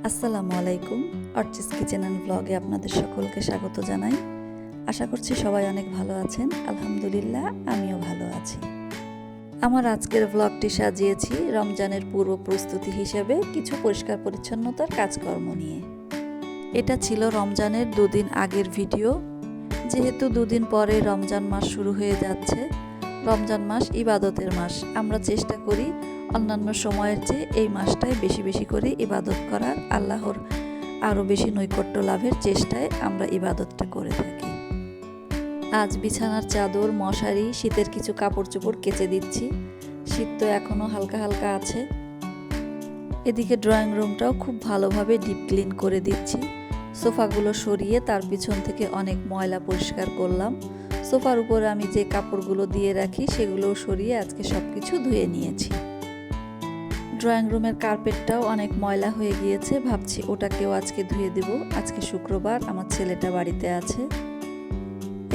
আসসালামু আলাইকুম। অর্চিস kitchen and ব্লগে আপনাদের সকলকে স্বাগত জানাই। আশা করছি সবাই অনেক ভালো আছেন। আলহামদুলিল্লাহ, আমিও ভালো আছি। আমার আজকের ব্লগটি সাজিয়েছি রমজানের পূর্ব প্রস্তুতি হিসেবে কিছু পরিষ্কার পরিচ্ছন্নতার কাজকর্ম নিয়ে। এটা ছিল রমজানের দুদিন আগের ভিডিও। যেহেতু দুদিন পরে রমজান মাস শুরু হয়ে যাচ্ছে, রমজান মাস ইবাদতের মাস। আমরা চেষ্টা করি অন্যান্য সময়ের চেয়ে এই মাসটায় বেশি বেশি করে ইবাদত করার, আল্লাহর আরও বেশি নৈকট্য লাভের চেষ্টায় আমরা ইবাদতটা করে থাকি। আজ বিছানার চাদর, মশারি, শীতের কিছু কাপড় চোপড় কেচে দিচ্ছি। শীত তো এখনও হালকা হালকা আছে। এদিকে ড্রয়িং রুমটাও খুব ভালোভাবে ডিপ ক্লিন করে দিচ্ছি। সোফাগুলো সরিয়ে তার পিছন থেকে অনেক ময়লা পরিষ্কার করলাম। সোফার উপরে আমি যে কাপড়গুলো দিয়ে রাখি সেগুলোও সরিয়ে আজকে সব কিছু ধুয়ে নিয়েছি। ড্রয়িং রুমের কার্পেটটাও অনেক ময়লা হয়ে গিয়েছে, ভাবছি ওটাকেও আজকে ধুয়ে দেব। আজকে শুক্রবার, আমার ছেলেটা বাড়িতে আছে।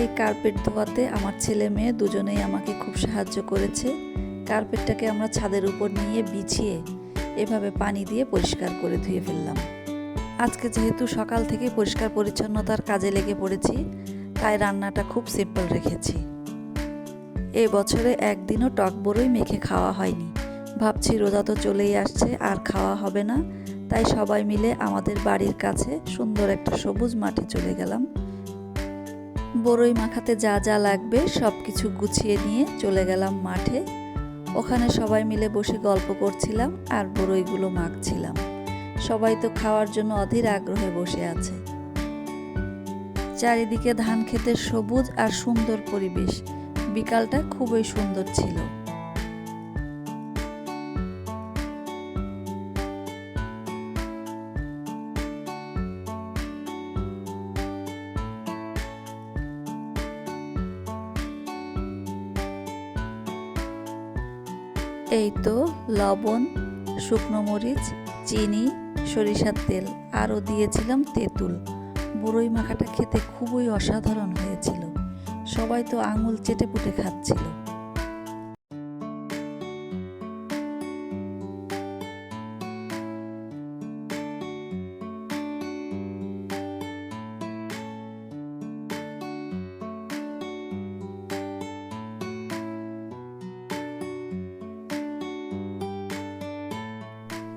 এই কার্পেট ধোয়াতে আমার ছেলে মেয়ে দুজনেই আমাকে খুব সাহায্য করেছে। কার্পেটটাকে আমরা ছাদের উপর নিয়ে বিছিয়ে এভাবে পানি দিয়ে পরিষ্কার করে ধুয়ে ফেললাম। আজকে যেহেতু সকাল থেকে পরিষ্কার পরিচ্ছন্নতার কাজে লেগে পড়েছি, তাই রান্নাটা খুব সিম্পল রেখেছি। এই বছরে একদিনও টক বড়ই মেখে খাওয়া হয়নি। ভাবছি রোজা তো চলেই আসছে, আর খাওয়া হবে না। তাই সবাই মিলে আমাদের বাড়ির কাছে সুন্দর একটা সবুজ মাঠে চলে গেলাম। বড়ই মাখাতে যা যা লাগবে সব কিছু গুছিয়ে নিয়ে চলে গেলাম মাঠে। ওখানে সবাই মিলে বসে গল্প করছিলাম আর বড়ইগুলো মাখছিলাম। সবাই তো খাওয়ার জন্য অধীর আগ্রহে বসে আছে। চারিদিকে ধান ক্ষেতের সবুজ আর সুন্দর পরিবেশ। বিকালটা খুবই সুন্দর ছিল। এই তো লবণ, শুকনো মরিচ, চিনি, সরিষার তেল, আরও দিয়েছিলাম তেঁতুল। বড়ই মাখাটা খেতে খুবই অসাধারণ হয়েছিল। সবাই তো আঙুল চেটে পুটে খাচ্ছিল।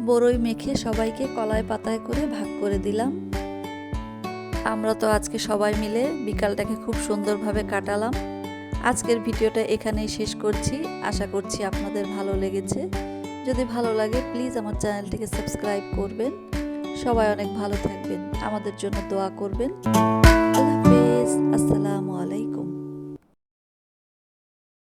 বড়ই মেখে সবাইকে কলাই পাতায় করে ভাগ করে দিলাম। আমরা তো আজকে সবাই মিলে বিকালটাকে খুব সুন্দরভাবে কাটালাম। আজকের ভিডিওটা এখানেই শেষ করছি। আশা করছি আপনাদের ভালো লেগেছে। যদি ভালো লাগে প্লিজ আমার চ্যানেলটিকে সাবস্ক্রাইব করবেন। সবাই অনেক ভালো থাকবেন, আমাদের জন্য দোয়া করবেন। আল্লাহ হাফেজ। আসসালামু আলাইকুম।